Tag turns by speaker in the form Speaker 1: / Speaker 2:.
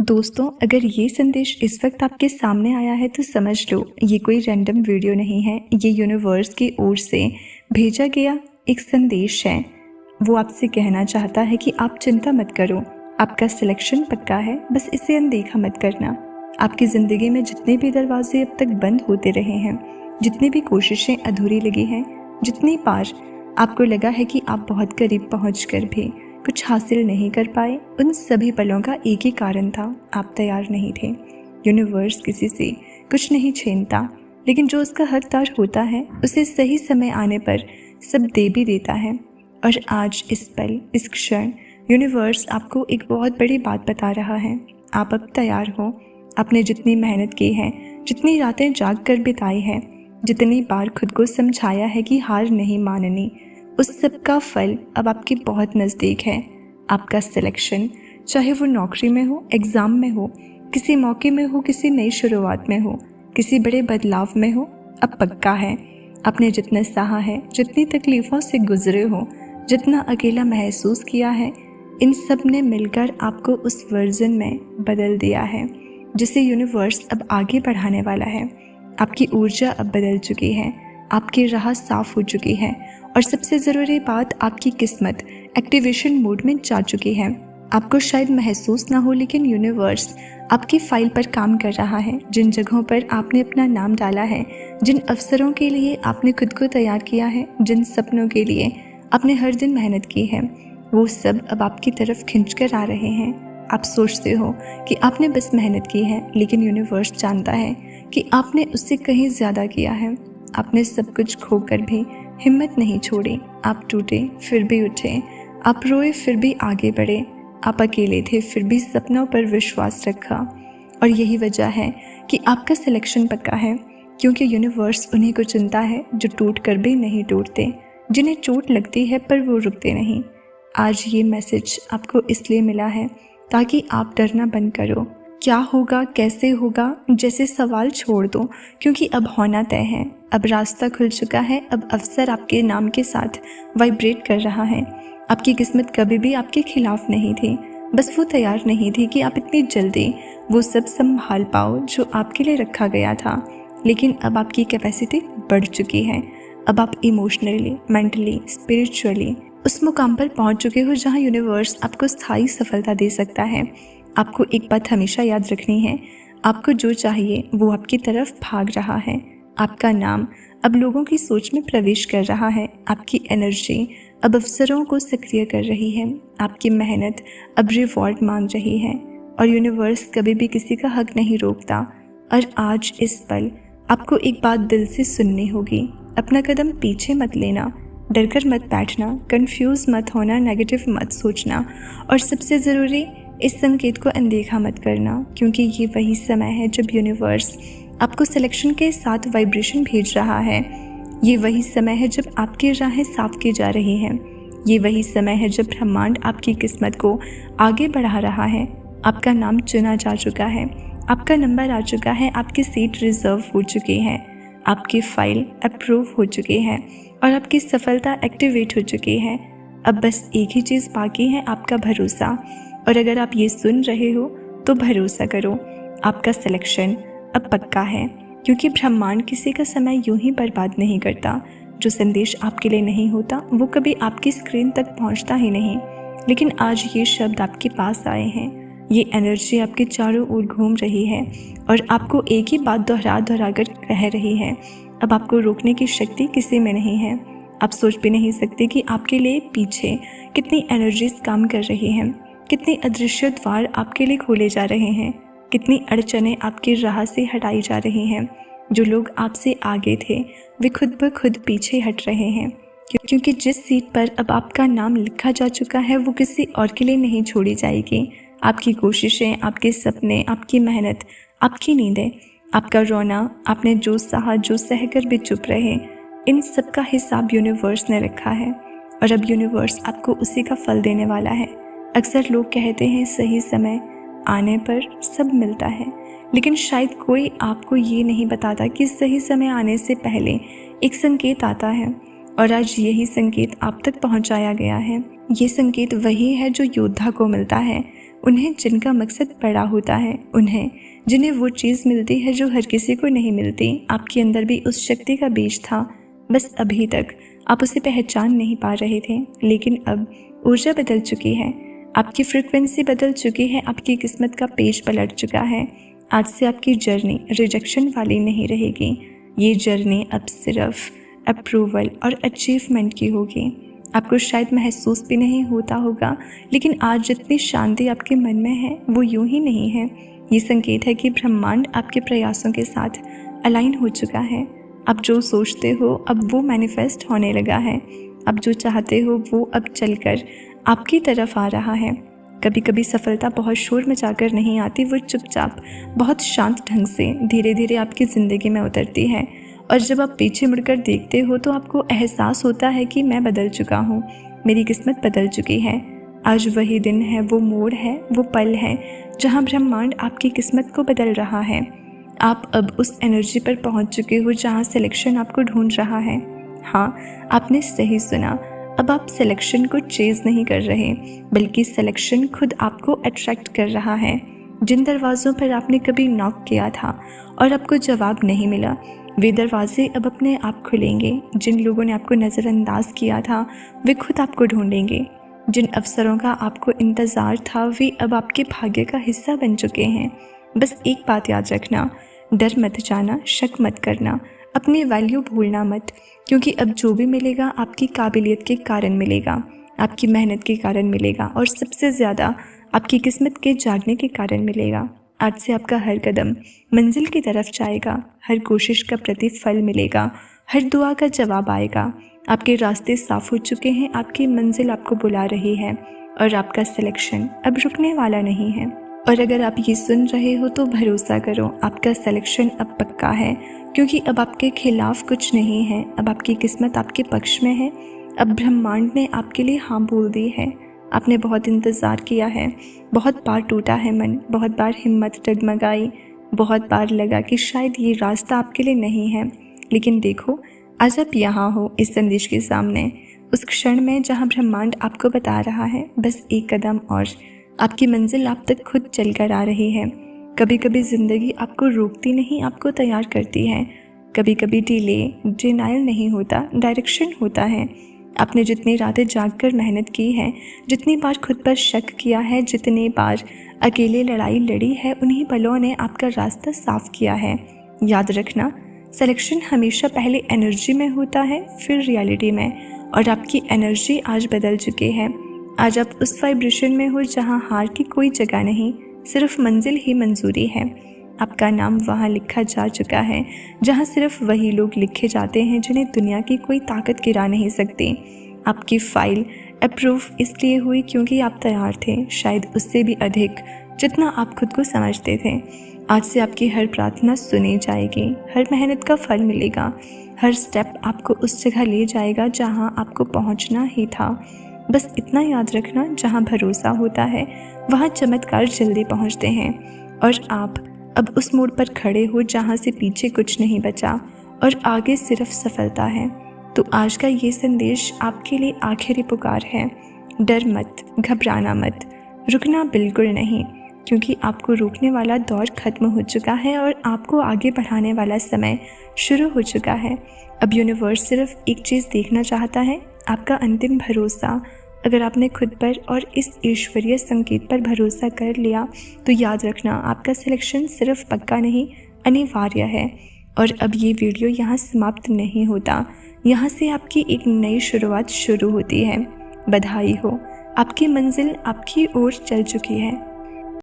Speaker 1: दोस्तों, अगर ये संदेश इस वक्त आपके सामने आया है तो समझ लो ये कोई रैंडम वीडियो नहीं है। ये यूनिवर्स की ओर से भेजा गया एक संदेश है। वो आपसे कहना चाहता है कि आप चिंता मत करो, आपका सिलेक्शन पक्का है, बस इसे अनदेखा मत करना। आपकी ज़िंदगी में जितने भी दरवाजे अब तक बंद होते रहे हैं, जितनी भी कोशिशें अधूरी लगी हैं, जितनी बार आपको लगा है कि आप बहुत करीब पहुँचकर भी कुछ हासिल नहीं कर पाए, उन सभी पलों का एक ही कारण था, आप तैयार नहीं थे। यूनिवर्स किसी से कुछ नहीं छीनता, लेकिन जो उसका हकदार होता है उसे सही समय आने पर सब दे भी देता है। और आज इस पल, इस क्षण यूनिवर्स आपको एक बहुत बड़ी बात बता रहा है। आप अब तैयार हो। आपने जितनी मेहनत की है, जितनी रातें जाग कर बिताई है, जितनी बार खुद को समझाया है कि हार नहीं माननी, उस सब का फल अब आपके बहुत नज़दीक है। आपका सिलेक्शन, चाहे वो नौकरी में हो, एग्ज़ाम में हो, किसी मौके में हो, किसी नई शुरुआत में हो, किसी बड़े बदलाव में हो, अब पक्का है। आपने जितना सहा है, जितनी तकलीफ़ों से गुजरे हो, जितना अकेला महसूस किया है, इन सब ने मिलकर आपको उस वर्जन में बदल दिया है जिसे यूनिवर्स अब आगे बढ़ाने वाला है। आपकी ऊर्जा अब बदल चुकी है, आपकी राह साफ हो चुकी है और सबसे ज़रूरी बात, आपकी किस्मत एक्टिवेशन मोड में जा चुकी है। आपको शायद महसूस ना हो, लेकिन यूनिवर्स आपकी फाइल पर काम कर रहा है। जिन जगहों पर आपने अपना नाम डाला है, जिन अवसरों के लिए आपने खुद को तैयार किया है, जिन सपनों के लिए आपने हर दिन मेहनत की है, वो सब अब आपकी तरफ खिंच कर आ रहे हैं। आप सोचते हो कि आपने बस मेहनत की है, लेकिन यूनिवर्स जानता है कि आपने उससे कहीं ज़्यादा किया है। आपने सब कुछ खोकर भी हिम्मत नहीं छोड़ी। आप टूटे फिर भी उठे, आप रोए फिर भी आगे बढ़े, आप अकेले थे फिर भी सपनों पर विश्वास रखा। और यही वजह है कि आपका सिलेक्शन पक्का है, क्योंकि यूनिवर्स उन्हीं को चुनता है जो टूट कर भी नहीं टूटते, जिन्हें चोट लगती है पर वो रुकते नहीं। आज ये मैसेज आपको इसलिए मिला है ताकि आप डरना बंद करो। क्या होगा, कैसे होगा जैसे सवाल छोड़ दो, क्योंकि अब होना तय है। अब रास्ता खुल चुका है, अब अवसर आपके नाम के साथ वाइब्रेट कर रहा है। आपकी किस्मत कभी भी आपके खिलाफ नहीं थी, बस वो तैयार नहीं थी कि आप इतनी जल्दी वो सब संभाल पाओ जो आपके लिए रखा गया था। लेकिन अब आपकी कैपेसिटी बढ़ चुकी है। अब आप इमोशनली, मेंटली, स्पिरिचुअली उस मुकाम पर पहुंच चुके हो जहां यूनिवर्स आपको स्थायी सफलता दे सकता है। आपको एक बात हमेशा याद रखनी है, आपको जो चाहिए वो आपकी तरफ भाग रहा है। आपका नाम अब लोगों की सोच में प्रवेश कर रहा है। आपकी एनर्जी अब अवसरों को सक्रिय कर रही है। आपकी मेहनत अब रिवॉर्ड मांग रही है और यूनिवर्स कभी भी किसी का हक नहीं रोकता। और आज इस पल आपको एक बात दिल से सुननी होगी। अपना कदम पीछे मत लेना, डरकर मत बैठना, कंफ्यूज मत होना, नेगेटिव मत सोचना और सबसे ज़रूरी, इस संकेत को अनदेखा मत करना, क्योंकि ये वही समय है जब यूनिवर्स आपको सिलेक्शन के साथ वाइब्रेशन भेज रहा है। ये वही समय है जब आपकी राहें साफ की जा रही हैं। ये वही समय है जब ब्रह्मांड आपकी किस्मत को आगे बढ़ा रहा है। आपका नाम चुना जा चुका है, आपका नंबर आ चुका है, आपकी सीट रिजर्व हो चुकी है, आपकी फाइल अप्रूव हो चुकी है और आपकी सफलता एक्टिवेट हो चुकी है। अब बस एक ही चीज़ बाकी है, आपका भरोसा। और अगर आप ये सुन रहे हो तो भरोसा करो, आपका सिलेक्शन अब पक्का है, क्योंकि ब्रह्मांड किसी का समय यूं ही बर्बाद नहीं करता। जो संदेश आपके लिए नहीं होता वो कभी आपकी स्क्रीन तक पहुंचता ही नहीं। लेकिन आज ये शब्द आपके पास आए हैं, ये एनर्जी आपके चारों ओर घूम रही है और आपको एक ही बात दोहरा दोहरा कर कह रही है। अब आपको रोकने की शक्ति किसी में नहीं है। आप सोच भी नहीं सकते कि आपके लिए पीछे कितनी एनर्जीज काम कर रही हैं, कितने अदृश्य द्वार आपके लिए खोले जा रहे हैं, कितनी अड़चनें आपकी राह से हटाई जा रही हैं। जो लोग आपसे आगे थे वे खुद ब खुद पीछे हट रहे हैं, क्योंकि जिस सीट पर अब आपका नाम लिखा जा चुका है वो किसी और के लिए नहीं छोड़ी जाएगी। आपकी कोशिशें, आपके सपने, आपकी मेहनत, आपकी नींदें, आपका रोना, आपने जो सहा, जो सहकर भी चुप रहे, इन सब का हिसाब यूनिवर्स ने रखा है और अब यूनिवर्स आपको उसी का फल देने वाला है। अक्सर लोग कहते हैं सही समय आने पर सब मिलता है, लेकिन शायद कोई आपको ये नहीं बताता कि सही समय आने से पहले एक संकेत आता है और आज यही संकेत आप तक पहुंचाया गया है। ये संकेत वही है जो योद्धा को मिलता है, उन्हें जिनका मकसद बड़ा होता है, उन्हें जिन्हें वो चीज़ मिलती है जो हर किसी को नहीं मिलती। आपके अंदर भी उस शक्ति का बीज था, बस अभी तक आप उसे पहचान नहीं पा रहे थे। लेकिन अब ऊर्जा बदल चुकी है, आपकी फ्रिक्वेंसी बदल चुकी है, आपकी किस्मत का पेज पलट चुका है। आज से आपकी जर्नी रिजेक्शन वाली नहीं रहेगी। ये जर्नी अब सिर्फ अप्रूवल और अचीवमेंट की होगी। आपको शायद महसूस भी नहीं होता होगा, लेकिन आज जितनी शांति आपके मन में है वो यूं ही नहीं है। ये संकेत है कि ब्रह्मांड आपके प्रयासों के साथ अलाइन हो चुका है। आप जो सोचते हो अब वो मैनिफेस्ट होने लगा है। आप जो चाहते हो वो अब चलकर आपकी तरफ आ रहा है। कभी कभी सफलता बहुत शोर मचाकर नहीं आती, वो चुपचाप बहुत शांत ढंग से धीरे धीरे आपकी ज़िंदगी में उतरती है। और जब आप पीछे मुड़कर देखते हो तो आपको एहसास होता है कि मैं बदल चुका हूँ, मेरी किस्मत बदल चुकी है। आज वही दिन है, वो मोड़ है, वो पल है जहाँ ब्रह्मांड आपकी किस्मत को बदल रहा है। आप अब उस एनर्जी पर पहुँच चुके हो जहाँ सिलेक्शन आपको ढूंढ रहा है। हाँ, आपने सही सुना। अब आप सिलेक्शन को चेज़ नहीं कर रहे, बल्कि सिलेक्शन खुद आपको अट्रैक्ट कर रहा है। जिन दरवाज़ों पर आपने कभी नॉक किया था और आपको जवाब नहीं मिला, वे दरवाजे अब अपने आप खुलेंगे। जिन लोगों ने आपको नज़रअंदाज किया था वे खुद आपको ढूंढेंगे। जिन अवसरों का आपको इंतज़ार था वे अब आपके भाग्य का हिस्सा बन चुके हैं। बस एक बात याद रखना, डर मत जाना, शक मत करना, अपनी वैल्यू भूलना मत, क्योंकि अब जो भी मिलेगा आपकी काबिलियत के कारण मिलेगा, आपकी मेहनत के कारण मिलेगा और सबसे ज़्यादा आपकी किस्मत के जागने के कारण मिलेगा। आज से आपका हर कदम मंजिल की तरफ जाएगा, हर कोशिश का प्रतिफल मिलेगा, हर दुआ का जवाब आएगा। आपके रास्ते साफ हो चुके हैं, आपकी मंजिल आपको बुला रही है और आपका सिलेक्शन अब रुकने वाला नहीं है। और अगर आप ये सुन रहे हो तो भरोसा करो, आपका सिलेक्शन अब पक्का है, क्योंकि अब आपके खिलाफ कुछ नहीं है। अब आपकी किस्मत आपके पक्ष में है। अब ब्रह्मांड ने आपके लिए हाँ बोल दी है। आपने बहुत इंतज़ार किया है, बहुत बार टूटा है मन, बहुत बार हिम्मत डगमगाई, बहुत बार लगा कि शायद ये रास्ता आपके लिए नहीं है। लेकिन देखो, आज आप यहाँ हो इस संदेश के सामने, उस क्षण में जहाँ ब्रह्मांड आपको बता रहा है बस एक कदम और, आपकी मंजिल आप तक खुद चल कर आ रही है। कभी कभी ज़िंदगी आपको रोकती नहीं, आपको तैयार करती है। कभी कभी डिनायल नहीं होता, डायरेक्शन होता है। आपने जितनी रातें जागकर मेहनत की है, जितनी बार खुद पर शक किया है, जितनी बार अकेले लड़ाई लड़ी है, उन्हीं पलों ने आपका रास्ता साफ किया है। याद रखना, सिलेक्शन हमेशा पहले एनर्जी में होता है, फिर रियलिटी में, और आपकी एनर्जी आज बदल चुकी है। आज आप उस वाइब्रेशन में हो जहाँ हार की कोई जगह नहीं, सिर्फ मंजिल ही मंजूरी है। आपका नाम वहाँ लिखा जा चुका है जहाँ सिर्फ वही लोग लिखे जाते हैं जिन्हें दुनिया की कोई ताकत गिरा नहीं सकती। आपकी फाइल अप्रूव इसलिए हुई क्योंकि आप तैयार थे, शायद उससे भी अधिक जितना आप खुद को समझते थे। आज से आपकी हर प्रार्थना सुनी जाएगी, हर मेहनत का फल मिलेगा, हर स्टेप आपको उस जगह ले जाएगा जहाँ आपको पहुँचना ही था। बस इतना याद रखना, जहाँ भरोसा होता है वहाँ चमत्कार जल्दी पहुँचते हैं। और आप अब उस मोड़ पर खड़े हो जहाँ से पीछे कुछ नहीं बचा और आगे सिर्फ सफलता है। तो आज का ये संदेश आपके लिए आखिरी पुकार है। डर मत, घबराना मत, रुकना बिल्कुल नहीं, क्योंकि आपको रोकने वाला दौर खत्म हो चुका है और आपको आगे बढ़ाने वाला समय शुरू हो चुका है। अब यूनिवर्स सिर्फ एक चीज़ देखना चाहता है, आपका अंतिम भरोसा। अगर आपने खुद पर और इस ईश्वरीय संकेत पर भरोसा कर लिया तो याद रखना, आपका सिलेक्शन सिर्फ पक्का नहीं, अनिवार्य है। और अब ये वीडियो यहाँ समाप्त नहीं होता, यहाँ से आपकी एक नई शुरुआत शुरू होती है। बधाई हो, आपकी मंजिल आपकी ओर चल चुकी है।